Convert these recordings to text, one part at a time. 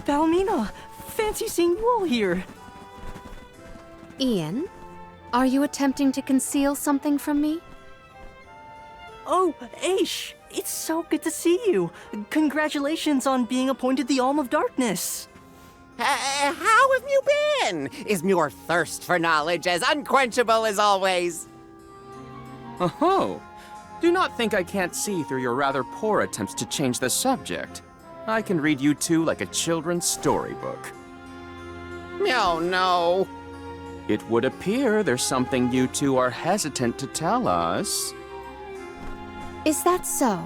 Palomina, fancy seeing you all here. Ian, are you attempting to conceal something from me? Oh, Aish, it's so good to see you. Congratulations on being appointed the Alm of Darkness. How have you been? Is your thirst for knowledge as unquenchable as always? Oh, do not think I can't see through your rather poor attempts to change the subject. I can read you two like a children's storybook. Oh, no. It would appear there's something you two are hesitant to tell us. Is that so?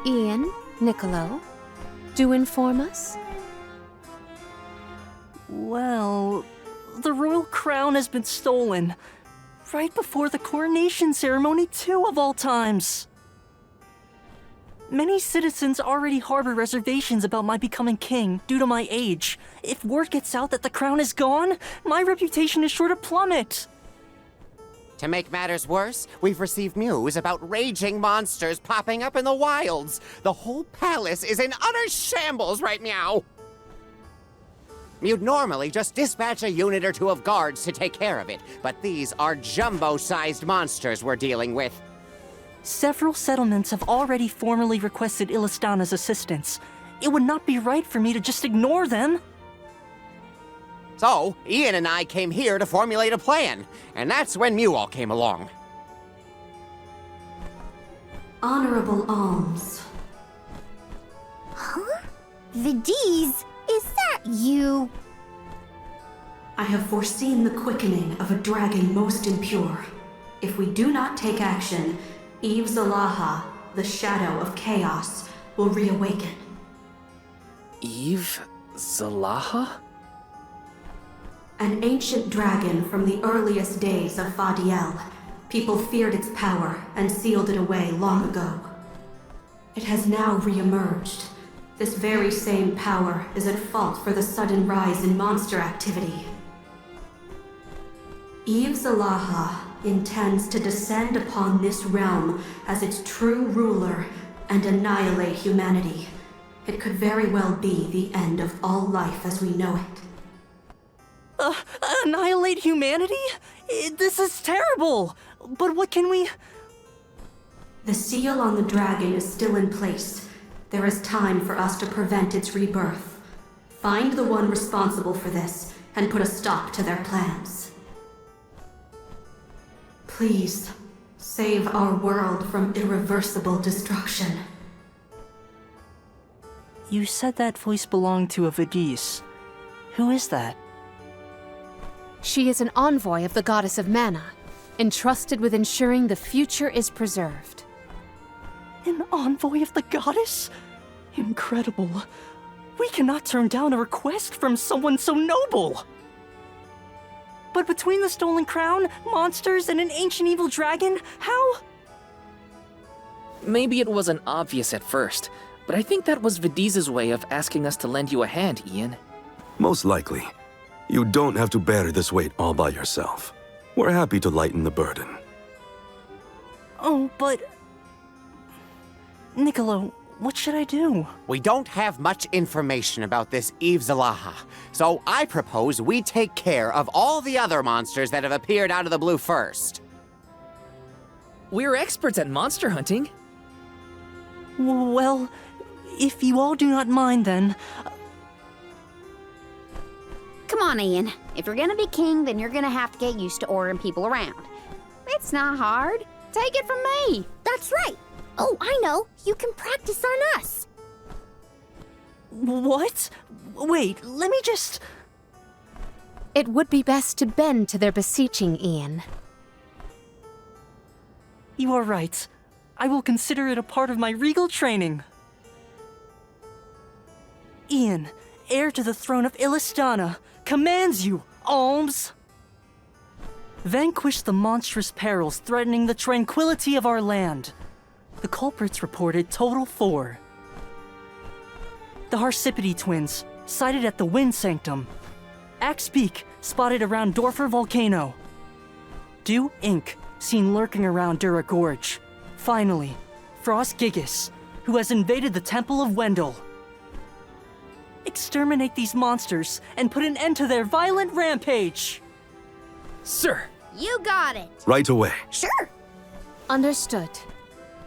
Ian, Niccolo, do inform us. Well, the royal crown has been stolen. Right before the coronation ceremony, too, of all times. Many citizens already harbor reservations about my becoming king due to my age. If word gets out that the crown is gone, my reputation is sure to plummet. To make matters worse, we've received news about raging monsters popping up in the wilds. The whole palace is in utter shambles right now. You'd normally just dispatch a unit or two of guards to take care of it, but these are jumbo-sized monsters we're dealing with. Several settlements have already formally requested Illistana's assistance. It would not be right for me to just ignore them. So, Ian and I came here to formulate a plan, and that's when you all came along. Honorable alms. Huh? Vidiz, is that you? I have foreseen the quickening of a dragon most impure. If we do not take action, Aeve Zalaha, the shadow of chaos, will reawaken. Aeve Zalaha? An ancient dragon from the earliest days of Fadiel. People feared its power and sealed it away long ago. It has now re-emerged. This very same power is at fault for the sudden rise in monster activity. Aeve Zalaha intends to descend upon this realm as its true ruler and annihilate humanity. It could very well be the end of all life as we know it. Annihilate humanity? This is terrible! But what can we... The seal on the dragon is still in place. There is time for us to prevent its rebirth. Find the one responsible for this and put a stop to their plans. Please, save our world from irreversible destruction. You said that voice belonged to a Vidiz. Who is that? She is an envoy of the goddess of mana, entrusted with ensuring the future is preserved. An envoy of the goddess? Incredible. We cannot turn down a request from someone so noble. But between the stolen crown, monsters, and an ancient evil dragon, how? Maybe it wasn't obvious at first, but I think that was Vidiz's way of asking us to lend you a hand, Ian. Most likely. You don't have to bear this weight all by yourself. We're happy to lighten the burden. Oh, but... Niccolo, what should I do? We don't have much information about this Aeve Zalaha, so I propose we take care of all the other monsters that have appeared out of the blue first. We're experts at monster hunting. Well, if you all do not mind then... Come on, Ian. If you're gonna be king, then you're gonna have to get used to ordering people around. It's not hard. Take it from me. That's right. Oh, I know. You can practice on us. What? Wait, let me just... It would be best to bend to their beseeching, Ian. You are right. I will consider it a part of my regal training. Ian, heir to the throne of Illistana, commands you, alms. Vanquish the monstrous perils threatening the tranquility of our land. The culprits reported total 4. The Harsipity twins, sighted at the Wind Sanctum. Axe Peak, spotted around Dorfer Volcano. Dew Inc., seen lurking around Dura Gorge. Finally, Frost Gigas, who has invaded the Temple of Wendell. exterminate these monsters and put an end to their violent rampage. Sir, You got it. Right away. Sure. Understood.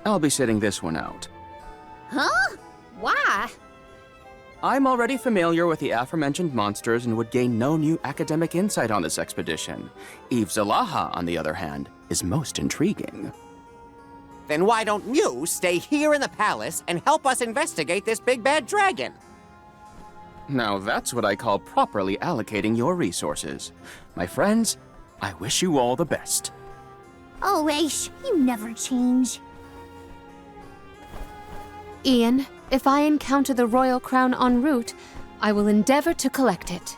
I'll be sitting this one out. Huh? Why? I'm already familiar with the aforementioned monsters and would gain no new academic insight on this expedition. Aeve Zalaha, on the other hand, is most intriguing. Then why don't you stay here in the palace and help us investigate this big bad dragon? Now that's what I call properly allocating your resources. My friends, I wish you all the best. Oh, Aish, you never change. Ian, if I encounter the royal crown en route, I will endeavor to collect it.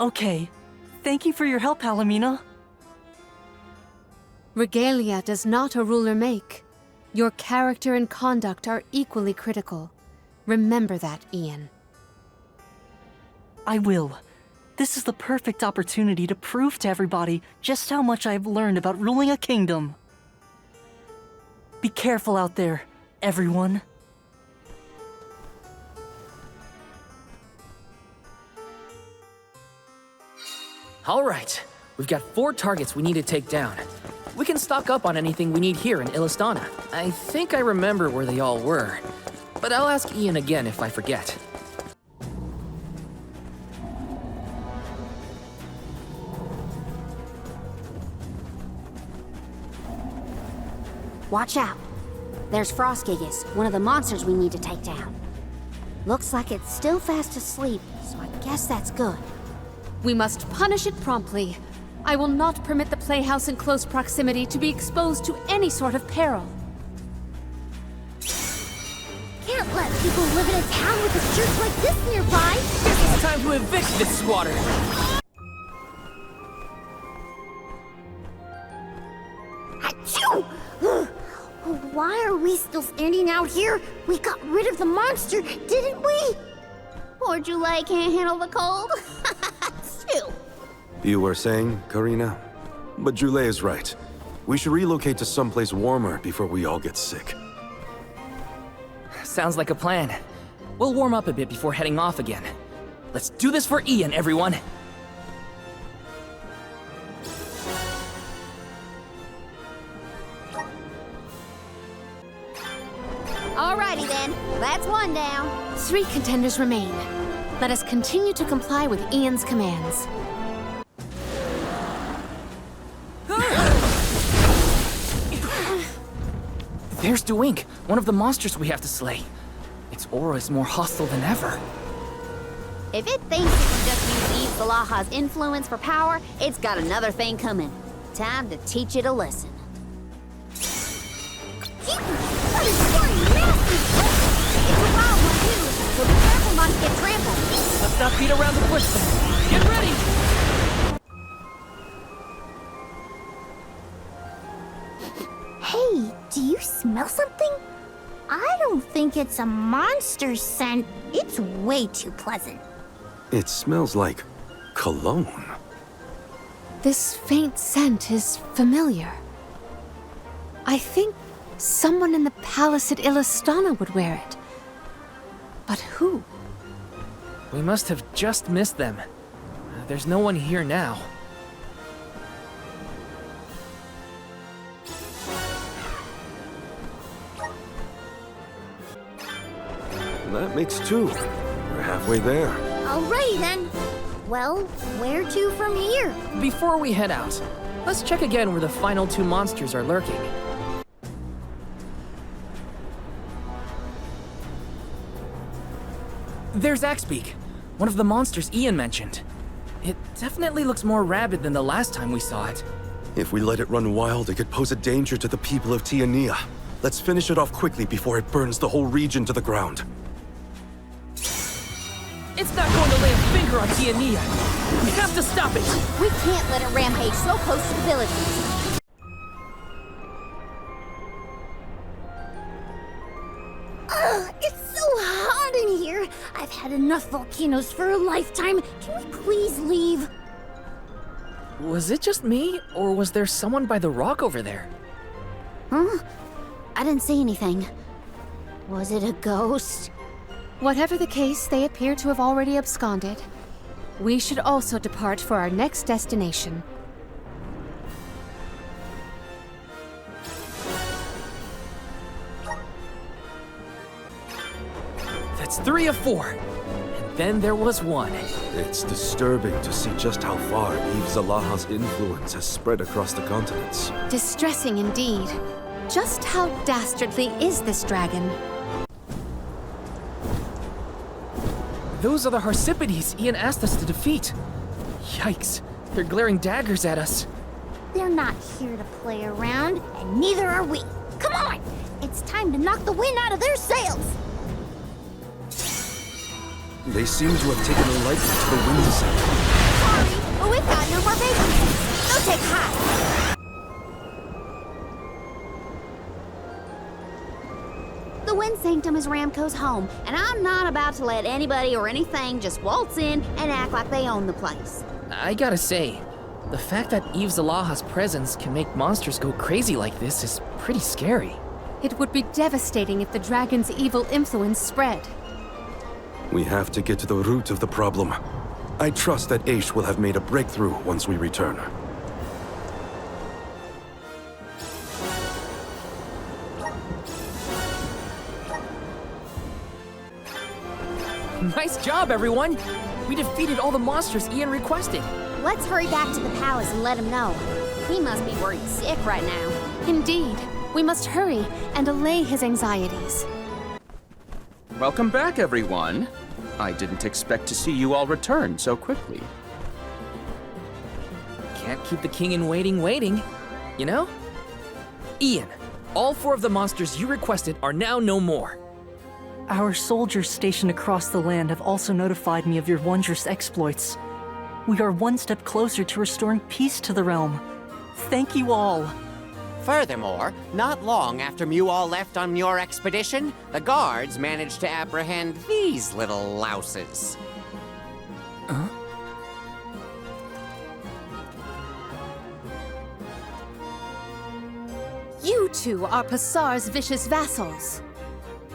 Okay. Thank you for your help, Palomina. Regalia does not a ruler make. Your character and conduct are equally critical. Remember that, Ian. I will. This is the perfect opportunity to prove to everybody just how much I've learned about ruling a kingdom. Be careful out there, everyone. all right. We've got 4 targets we need to take down. We can stock up on anything we need here in Illistana. I think I remember where they all were, but I'll ask Ian again if I forget. Watch out. There's Frostgigas, one of the monsters we need to take down. Looks like it's still fast asleep, so I guess that's good. We must punish it promptly. I will not permit the playhouse in close proximity to be exposed to any sort of peril. Can't let people live in a town with a church like this nearby. It's time to evict this squatter! Achoo! Why are we still standing out here? We got rid of the monster, didn't we? Poor Jule can't handle the cold. Still. You were saying, Karina? But Jule is right. We should relocate to someplace warmer before we all get sick. Sounds like a plan. We'll warm up a bit before heading off again. Let's do this for Ian, everyone! Alrighty then, that's one down. 3 contenders remain. Let us continue to comply with Ian's commands. There's Dewink, one of the monsters we have to slay. Its aura is more hostile than ever. If it thinks it can just use Eve Zalaha's influence for power, it's got another thing coming. Time to teach it a lesson. That is one nasty! It's a wild one too, so be careful not to get trampled. Let's not beat around the bush then. Get ready! Hey, do you smell something? I don't think it's a monster scent. It's way too pleasant. It smells like cologne. This faint scent is familiar. I think someone in the palace at Illistana would wear it. But who? We must have just missed them. There's no one here now. That makes 2. We're halfway there. Alrighty then. Well, where to from here? Before we head out, let's check again where the final 2 monsters are lurking. There's Axbeak, one of the monsters Ian mentioned. It definitely looks more rabid than the last time we saw it. If we let it run wild, it could pose a danger to the people of Tiania. Let's finish it off quickly before it burns the whole region to the ground. It's not going to lay a finger on Tiania. We have to stop it! We can't let it rampage so close to the villages. Ugh, it's so hot in here. I've had enough volcanoes for a lifetime. Can we please leave? Was it just me, or was there someone by the rock over there? Huh? I didn't see anything. Was it a ghost? Whatever the case, they appear to have already absconded. We should also depart for our next destination. That's 3 of 4. And then there was 1. It's disturbing to see just how far Eve Zalaha's influence has spread across the continents. Distressing indeed. Just how dastardly is this dragon? Those are the Harsipides Ian asked us to defeat. Yikes, they're glaring daggers at us. They're not here to play around, and neither are we. Come on! It's time to knock the wind out of their sails! They seem to have taken a liking to the wind descent. Sorry, but we've got no more vacancies. Go take high. The Wind Sanctum is Ramco's home, and I'm not about to let anybody or anything just waltz in and act like they own the place. I gotta say, the fact that Eve Zalaha's presence can make monsters go crazy like this is pretty scary. It would be devastating if the dragon's evil influence spread. We have to get to the root of the problem. I trust that Aeve will have made a breakthrough once we return. Nice job, everyone! We defeated all the monsters Ian requested. Let's hurry back to the palace and let him know. He must be worried sick right now. Indeed, we must hurry and allay his anxieties. Welcome back, everyone. I didn't expect to see you all return so quickly. Can't keep the king in waiting, you know? Ian, all 4 of the monsters you requested are now no more. Our soldiers stationed across the land have also notified me of your wondrous exploits. We are one step closer to restoring peace to the realm. Thank you all. Furthermore, not long after Muall left on your expedition, the guards managed to apprehend these little louses. You two are Passar's vicious vassals.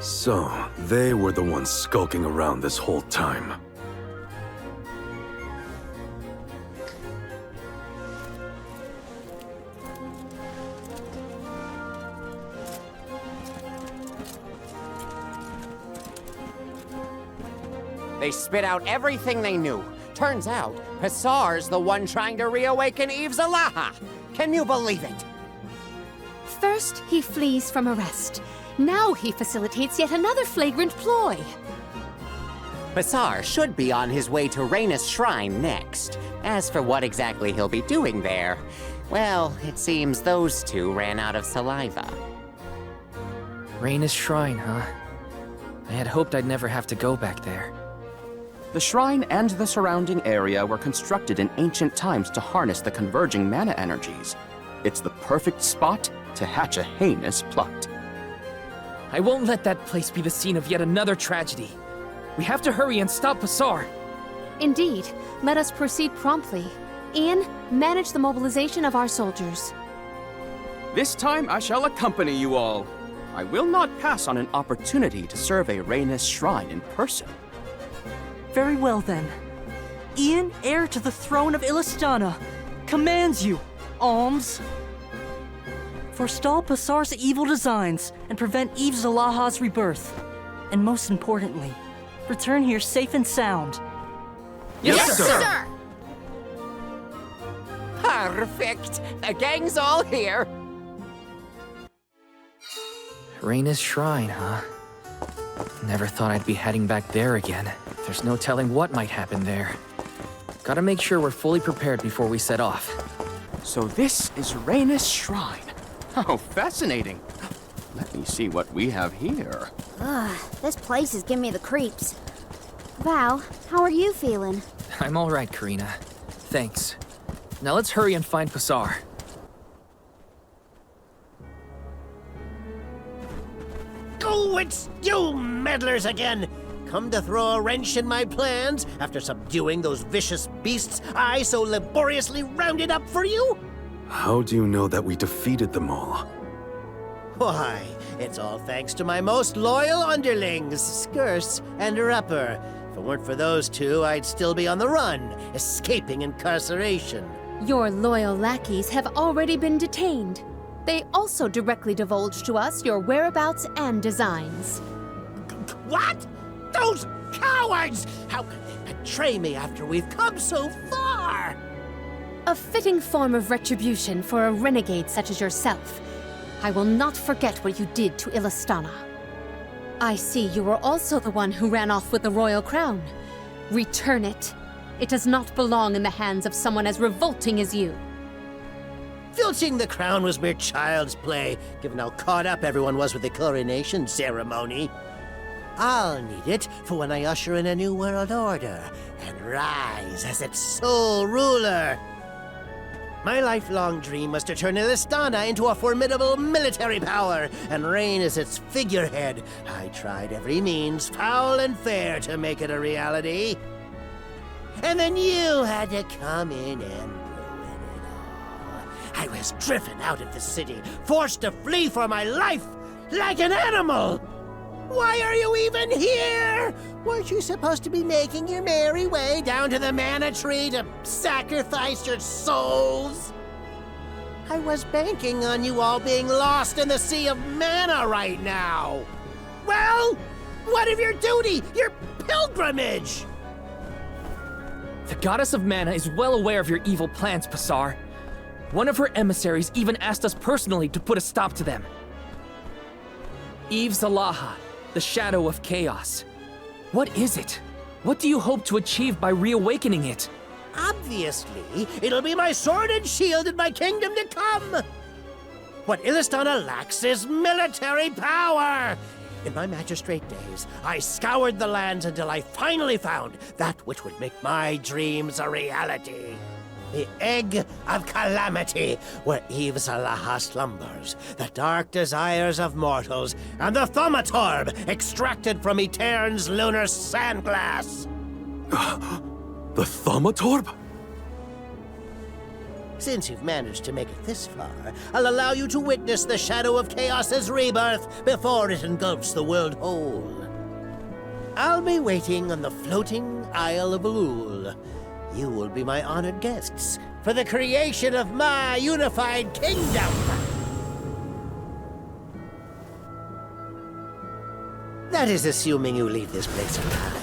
So, they were the ones skulking around this whole time. They spit out everything they knew. Turns out, Passar's the one trying to reawaken Eve Zalaha. Can you believe it? First, he flees from arrest. Now he facilitates yet another flagrant ploy. Passar should be on his way to Rhaenys Shrine next. As for what exactly he'll be doing there, well, it seems those two ran out of saliva. Rhaenys Shrine, huh? I had hoped I'd never have to go back there. The shrine and the surrounding area were constructed in ancient times to harness the converging mana energies. It's the perfect spot to hatch a heinous plot. I won't let that place be the scene of yet another tragedy. We have to hurry and stop Passar. Indeed, let us proceed promptly. Ian, manage the mobilization of our soldiers. This time I shall accompany you all. I will not pass on an opportunity to serve a Rhaenys Shrine in person. Very well then. Ian, heir to the throne of Illistana, commands you, Alms. Forestall Passar's evil designs and prevent Eve Zalaha's rebirth. And most importantly, return here safe and sound. Yes, sir! Sir! Perfect! The gang's all here! Rhaenys Shrine, huh? Never thought I'd be heading back there again. There's no telling what might happen there. Gotta make sure we're fully prepared before we set off. So this is Rhaenys Shrine. How fascinating. Let me see what we have here. Ugh, this place is giving me the creeps. Val, how are you feeling? I'm all right, Karina. Thanks. Now let's hurry and find Passar. Oh, it's you meddlers again! Come to throw a wrench in my plans after subduing those vicious beasts I so laboriously rounded up for you? How do you know that we defeated them all? Why, it's all thanks to my most loyal underlings, Skirse and Rupper. If it weren't for those two, I'd still be on the run, escaping incarceration. Your loyal lackeys have already been detained. They also directly divulged to us your whereabouts and designs. What? Those cowards! How could they betray me after we've come so far? A fitting form of retribution for a renegade such as yourself. I will not forget what you did to Illistana. I see you were also the one who ran off with the royal crown. Return it. It does not belong in the hands of someone as revolting as you. Filching the crown was mere child's play, given how caught up everyone was with the coronation ceremony. I'll need it for when I usher in a new world order and rise as its sole ruler. My lifelong dream was to turn Illistana into a formidable military power and reign as its figurehead. I tried every means, foul and fair, to make it a reality. And then you had to come in and ruin it all. I was driven out of the city, forced to flee for my life, like an animal. Why are you even here? Weren't you supposed to be making your merry way down to the mana tree to sacrifice your souls? I was banking on you all being lost in the sea of mana right now. Well, what of your duty, your pilgrimage? The Goddess of Mana is well aware of your evil plans, Passar. One of her emissaries even asked us personally to put a stop to them. Aeve Zalaha, the Shadow of Chaos. What is it? What do you hope to achieve by reawakening it? Obviously, it'll be my sword and shield in my kingdom to come. What Illistana lacks is military power. In my magistrate days, I scoured the lands until I finally found that which would make my dreams a reality. The Egg of Calamity, where Aeve Zalaha slumbers, the dark desires of mortals, and the Thaumaturb extracted from Etern's lunar sandglass. The Thaumaturb? Since you've managed to make it this far, I'll allow you to witness the Shadow of Chaos's rebirth before it engulfs the world whole. I'll be waiting on the floating Isle of Ulul. You will be my honored guests for the creation of my unified kingdom. That is assuming you leave this place alive.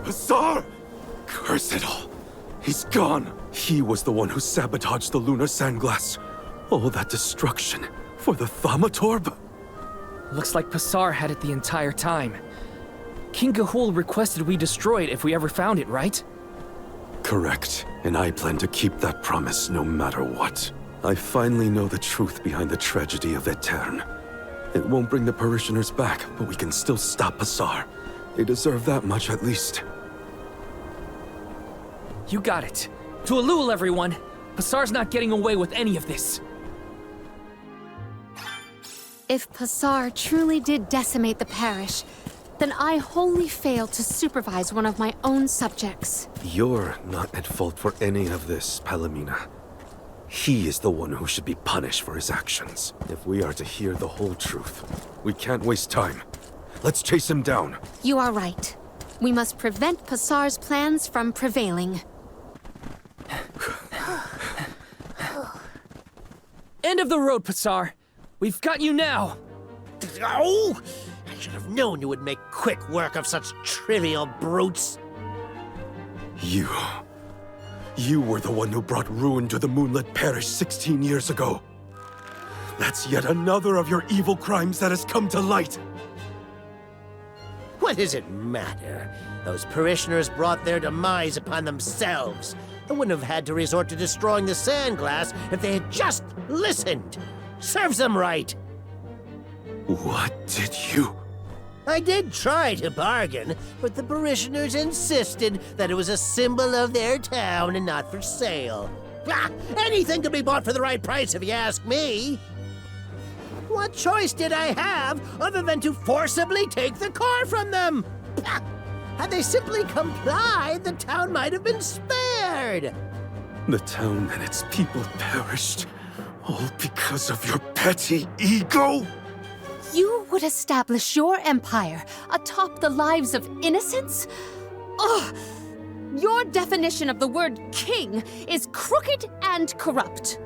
Passar! Curse it all! He's gone! He was the one who sabotaged the lunar sandglass. All that destruction for the Thaumaturb? Looks like Passar had it the entire time. King Gahul requested we destroy it if we ever found it, right? Correct. And I plan to keep that promise no matter what. I finally know the truth behind the tragedy of Etern. It won't bring the parishioners back, but we can still stop Passar. They deserve that much at least. You got it. To Ulul, everyone! Passar's not getting away with any of this. If Passar truly did decimate the parish, then I wholly failed to supervise one of my own subjects. You're not at fault for any of this, Palomina. He is the one who should be punished for his actions. If we are to hear the whole truth, we can't waste time. Let's chase him down. You are right. We must prevent Passar's plans from prevailing. End of the road, Passar. We've got you now. Oh! I should have known you would make quick work of such trivial brutes. You were the one who brought ruin to the Moonlit Parish 16 years ago. That's yet another of your evil crimes that has come to light. What does it matter? Those parishioners brought their demise upon themselves. I wouldn't have had to resort to destroying the sandglass if they had just listened. Serves them right. What did you... I did try to bargain, but the parishioners insisted that it was a symbol of their town and not for sale. Anything can be bought for the right price if you ask me. What choice did I have other than to forcibly take the core from them? Pah! Had they simply complied, the town might have been spared. The town and its people perished, all because of your petty ego? You would establish your empire atop the lives of innocents? Ugh! Your definition of the word king is crooked and corrupt.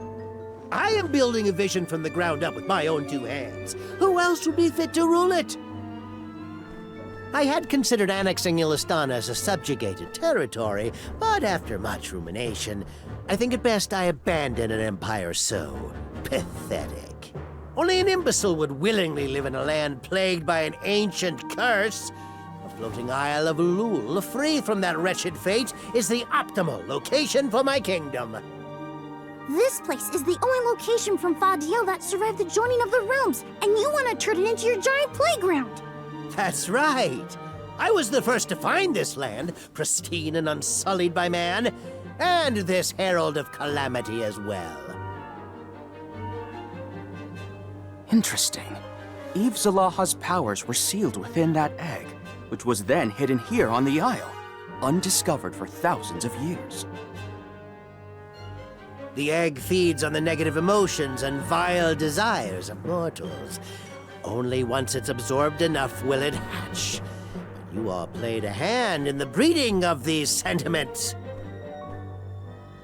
I am building a vision from the ground up with my own two hands. Who else would be fit to rule it? I had considered annexing Illistana as a subjugated territory, but after much rumination, I think it best I abandon an empire so pathetic. Only an imbecile would willingly live in a land plagued by an ancient curse. A floating isle of Ulul, free from that wretched fate, is the optimal location for my kingdom. This place is the only location from Fadiel that survived the joining of the realms, and you want to turn it into your giant playground. That's right. I was the first to find this land, pristine and unsullied by man, and this herald of calamity as well. Interesting. Eve Zalaha's powers were sealed within that egg, which was then hidden here on the Isle, undiscovered for thousands of years. The egg feeds on the negative emotions and vile desires of mortals. Only once it's absorbed enough will it hatch. But you all played a hand in the breeding of these sentiments.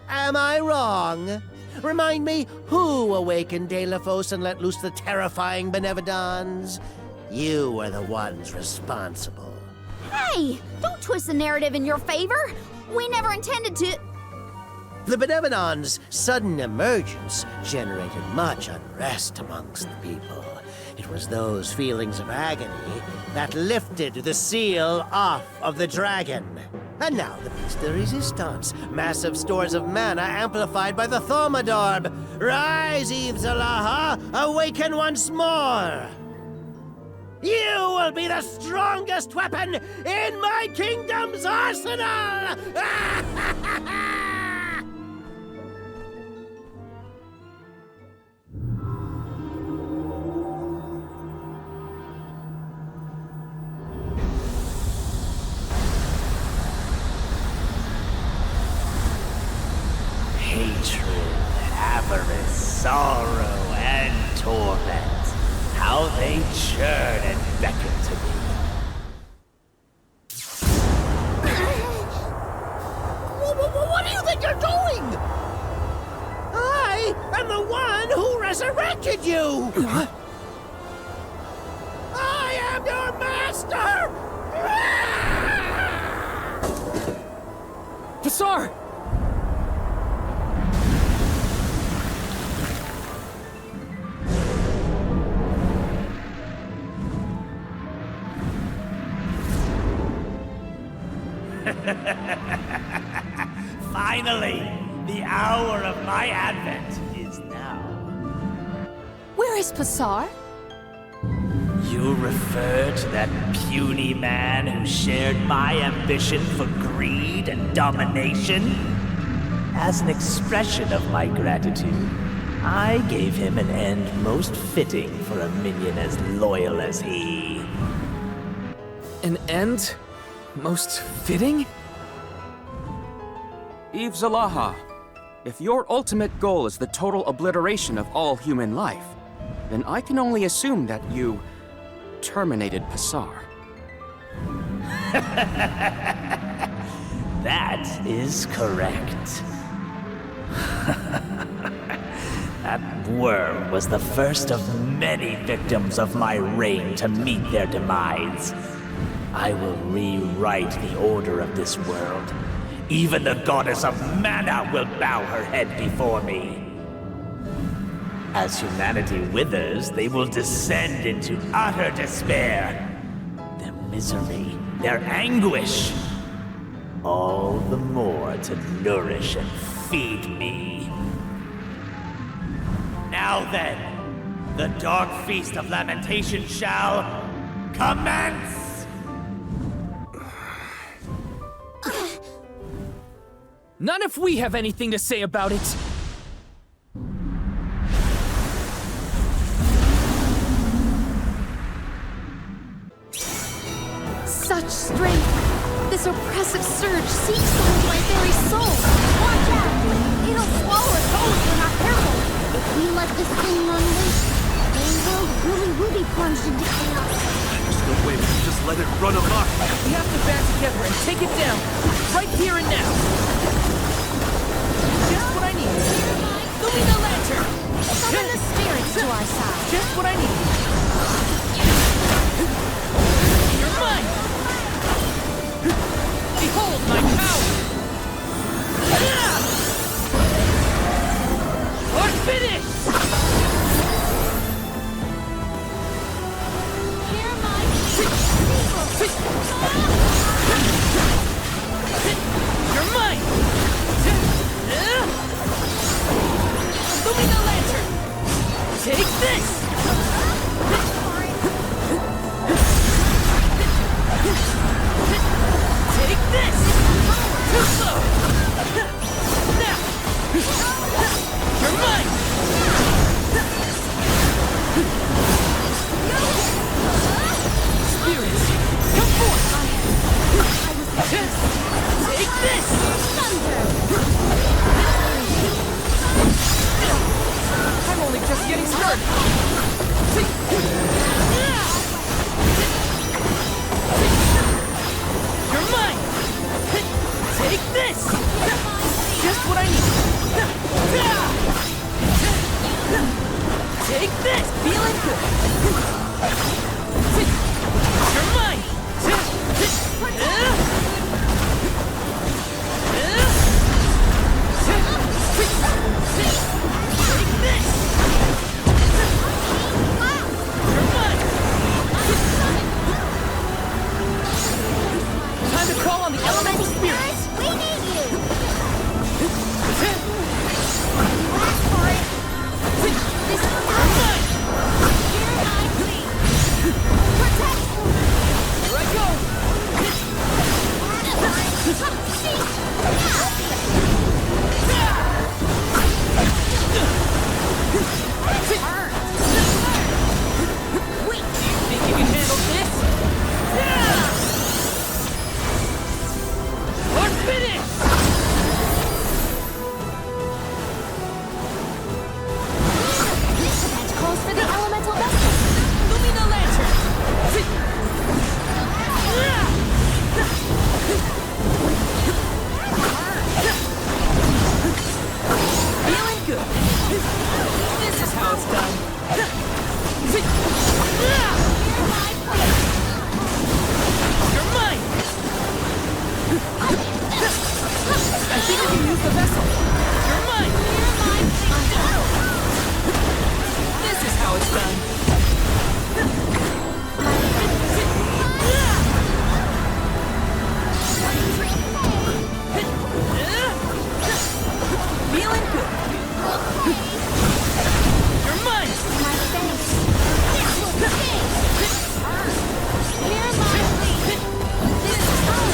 Am I wrong? Remind me, who awakened Delafos and let loose the terrifying Benevodons? You were the ones responsible. Hey, don't twist the narrative in your favor. We never intended to... The Benevolons' sudden emergence generated much unrest amongst the people. It was those feelings of agony that lifted the seal off of the dragon. And now the piece de resistance, massive stores of mana amplified by the Thaumadorb. Rise, Eve Zalaha, awaken once more! You will be the strongest weapon in my kingdom's arsenal! Hatred, avarice, sorrow, and torment. How they churn and beckon to me. What do you think you're doing? I am the one who resurrected you! I am your master! Passar! Finally, the hour of my advent is now. Where is Passar? You refer to that puny man who shared my ambition for greed and domination? As an expression of my gratitude, I gave him an end most fitting for a minion as loyal as he. An end? Most fitting? Eve Zalaha, if your ultimate goal is the total obliteration of all human life, then I can only assume that you terminated Passar. That is correct. That worm was the first of many victims of my reign to meet their demise. I will rewrite the order of this world. Even the goddess of mana will bow her head before me. As humanity withers, they will descend into utter despair. Their misery, their anguish, all the more to nourish and feed me. Now then, the dark feast of lamentation shall commence! None if we have anything to say about it! strength. This oppressive surge seeps into my very soul. Watch out! It'll swallow us whole if we're not careful. If we let this thing run loose, the world really will be plunged into chaos. There's no way we can just let it run amok. We have to band together and take it down. Right here and now. Just what I need. Give me the lantern. Summon the spirits to our side. Just what I need. You're mine. Behold my power. Or finish. Hear my You're mine. Give me the lantern. Take this. Take this! Too slow! Now! You're mine! Spirits, come forth! Take this! I'm only just getting started! You're mine! Take this! Just what I need! Take this! Feeling good! You're mine! Take this! You're mine! Time to call on the elemental spirits! We need you! You asked for it! This is mine! Hear my plea! Protect! Here I go! Wait! Think you can handle this? Or finish! This event calls for the elemental vessel. Lumina Lantern! Feeling good. This is how it's done. You're mine! I think we can use the vessel. You're mine! This is how it's done. Feeling good. You're mine! My face! This will be Hear my plea! This is home!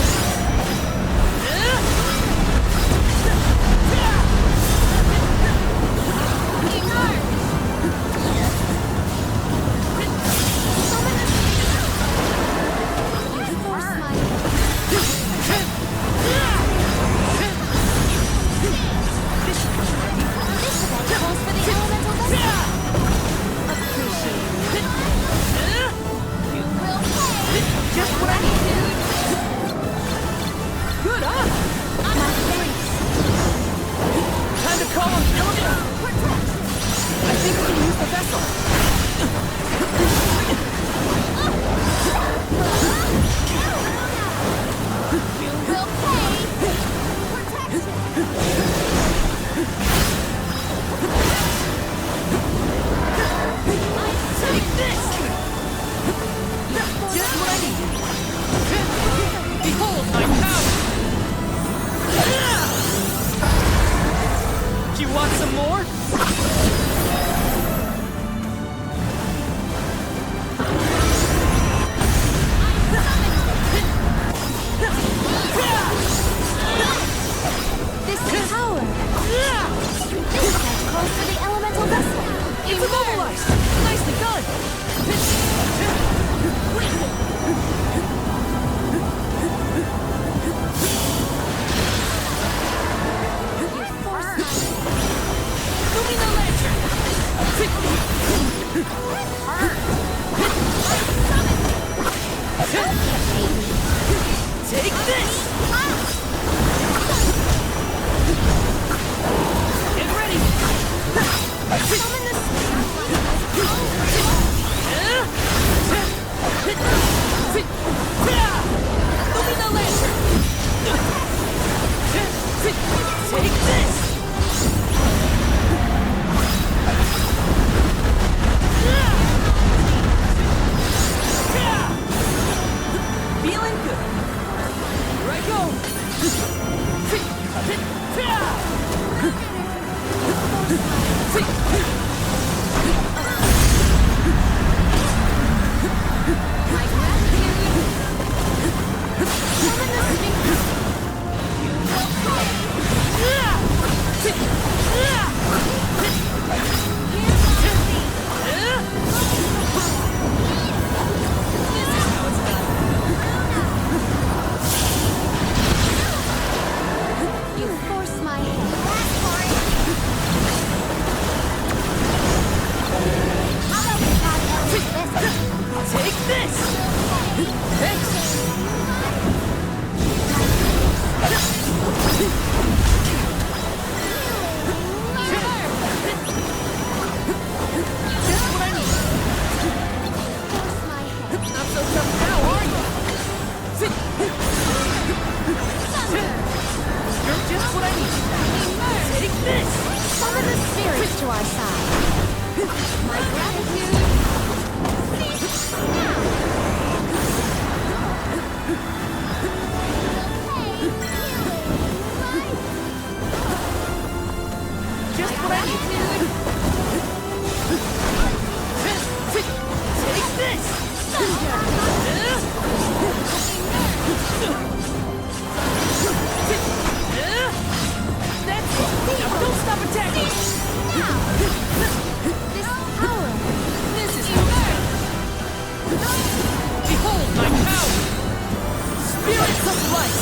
Take this! Thanks! Just what I need! Not so tough now, are you? You're just what I need! Take this! Summon the spirits to our side. My gratitude. Just what I need! Take this! That's it! Now don't stop attacking! This power. This is behold my power! Spirits of light!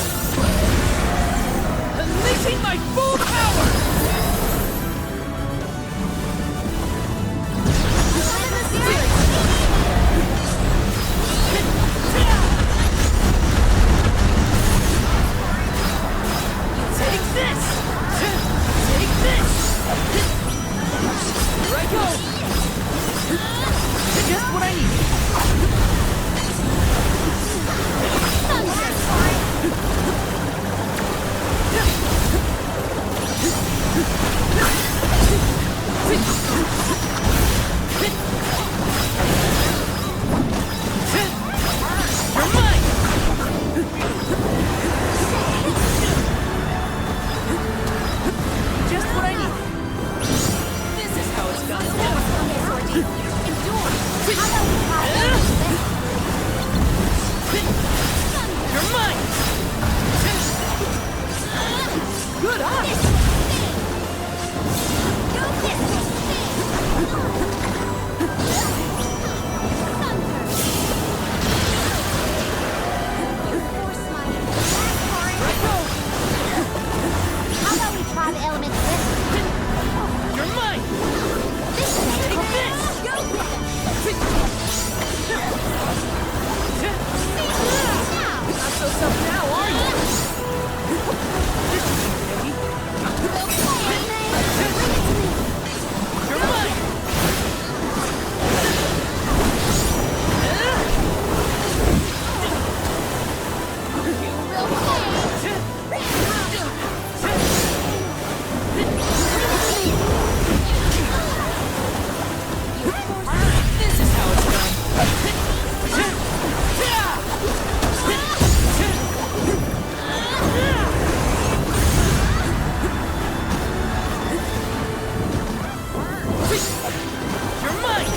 Unleashing my full power! Take this! Take this! Here I go! Just what I need! You're mine! Just what I need! This is how it's done! You're mine! Good eye! Right go! How about we try the elements this You're mine! Take this! Not so tough now, are you? This is baby. You're mine! This is how it's You're mine!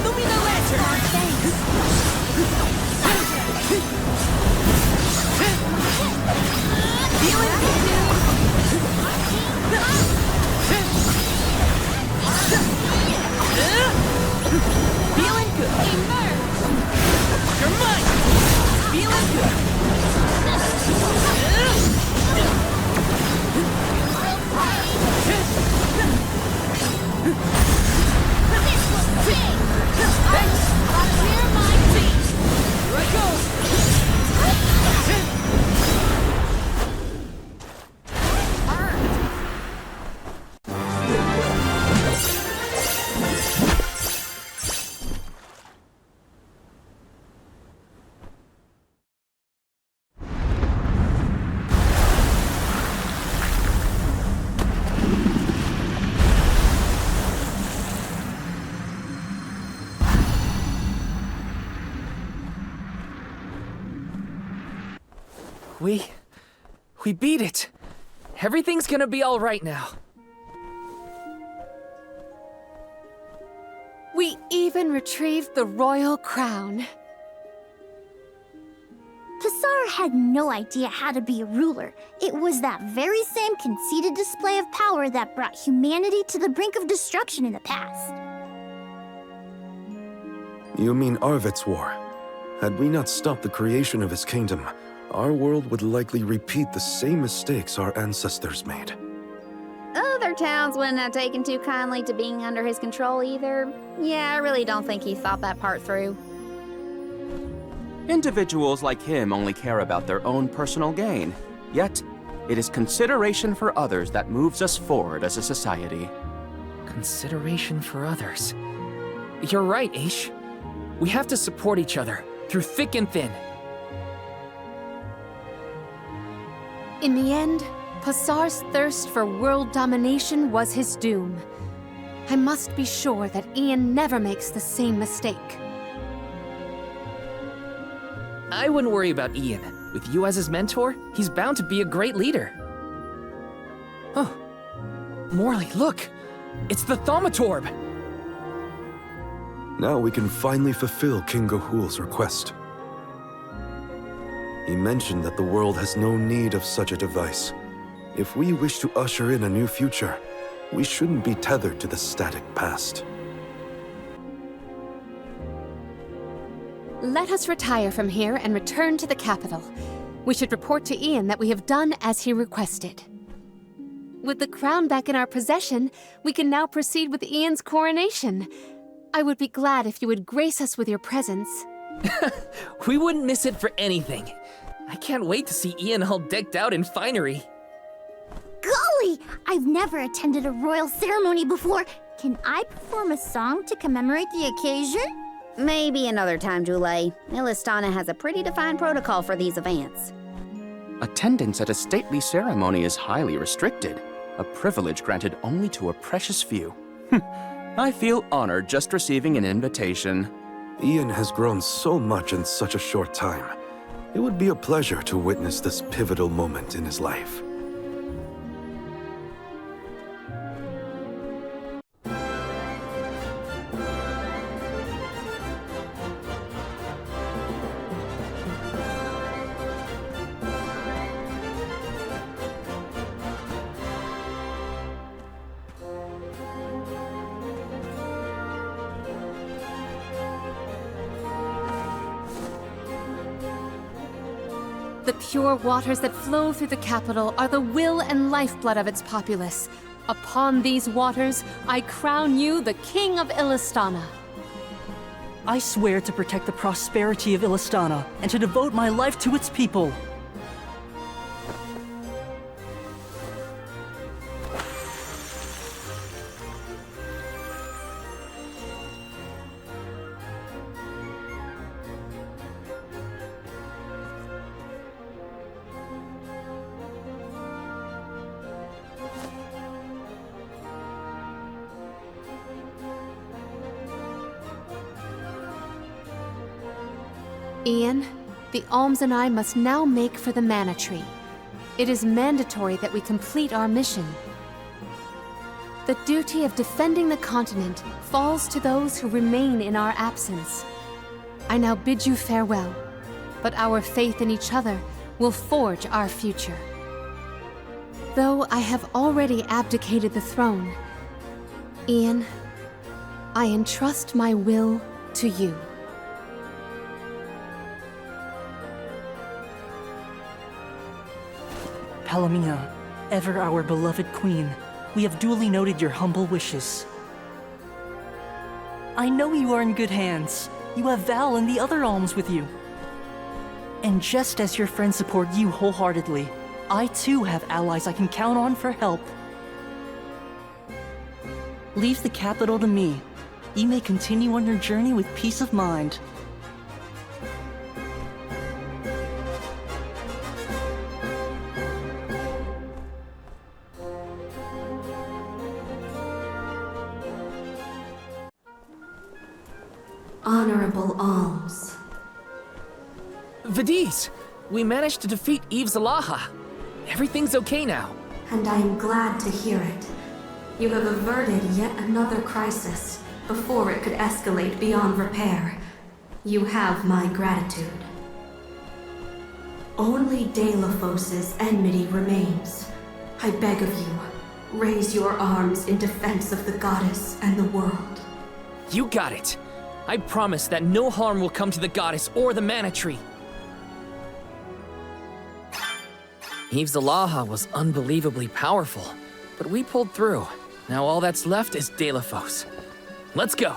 Lumina Lantern! Feeling good! You're mine! Feeling good! Thanks! Here I go! We beat it! Everything's gonna be all right now. We even retrieved the royal crown. Passar had no idea how to be a ruler. It was that very same conceited display of power that brought humanity to the brink of destruction in the past. You mean Arvet's war? Had we not stopped the creation of his kingdom, our world would likely repeat the same mistakes our ancestors made. Other towns wouldn't have taken too kindly to being under his control either. Yeah, I really don't think he thought that part through. Individuals like him only care about their own personal gain. Yet, it is consideration for others that moves us forward as a society. Consideration for others. You're right, Aish. We have to support each other, through thick and thin. In the end, Passar's thirst for world domination was his doom. I must be sure that Ian never makes the same mistake. I wouldn't worry about Ian. With you as his mentor, he's bound to be a great leader. Oh. Morley, look! It's the Thaumatorb! Now we can finally fulfill King Gahul's request. He mentioned that the world has no need of such a device. If we wish to usher in a new future, we shouldn't be tethered to the static past. Let us retire from here and return to the capital. We should report to Ian that we have done as he requested. With the crown back in our possession, we can now proceed with Ian's coronation. I would be glad if you would grace us with your presence. We wouldn't miss it for anything. I can't wait to see Ian all decked out in finery. Golly! I've never attended a royal ceremony before. Can I perform a song to commemorate the occasion? Maybe another time, Jule. Illistana has a pretty defined protocol for these events. Attendance at a stately ceremony is highly restricted, a privilege granted only to a precious few. I feel honored just receiving an invitation. Ian has grown so much in such a short time. It would be a pleasure to witness this pivotal moment in his life. The pure waters that flow through the capital are the will and lifeblood of its populace. Upon these waters, I crown you the King of Illistana. I swear to protect the prosperity of Illistana and to devote my life to its people. Ian, the Alms and I must now make for the Mana Tree. It is mandatory that we complete our mission. The duty of defending the continent falls to those who remain in our absence. I now bid you farewell, but our faith in each other will forge our future. Though I have already abdicated the throne, Ian, I entrust my will to you. Palamina, ever our beloved queen, we have duly noted your humble wishes. I know you are in good hands. You have Val and the other alms with you. And just as your friends support you wholeheartedly, I too have allies I can count on for help. Leave the capital to me. You may continue on your journey with peace of mind. Honorable alms. Vidiz! We managed to defeat Aeve Zalaha. Everything's okay now. And I am glad to hear it. You have averted yet another crisis before it could escalate beyond repair. You have my gratitude. Only Delafos' enmity remains. I beg of you, raise your arms in defense of the goddess and the world. You got it. I promise that no harm will come to the goddess or the mana tree. Eve Zalaha was unbelievably powerful, but we pulled through. Now all that's left is Delafos. Let's go.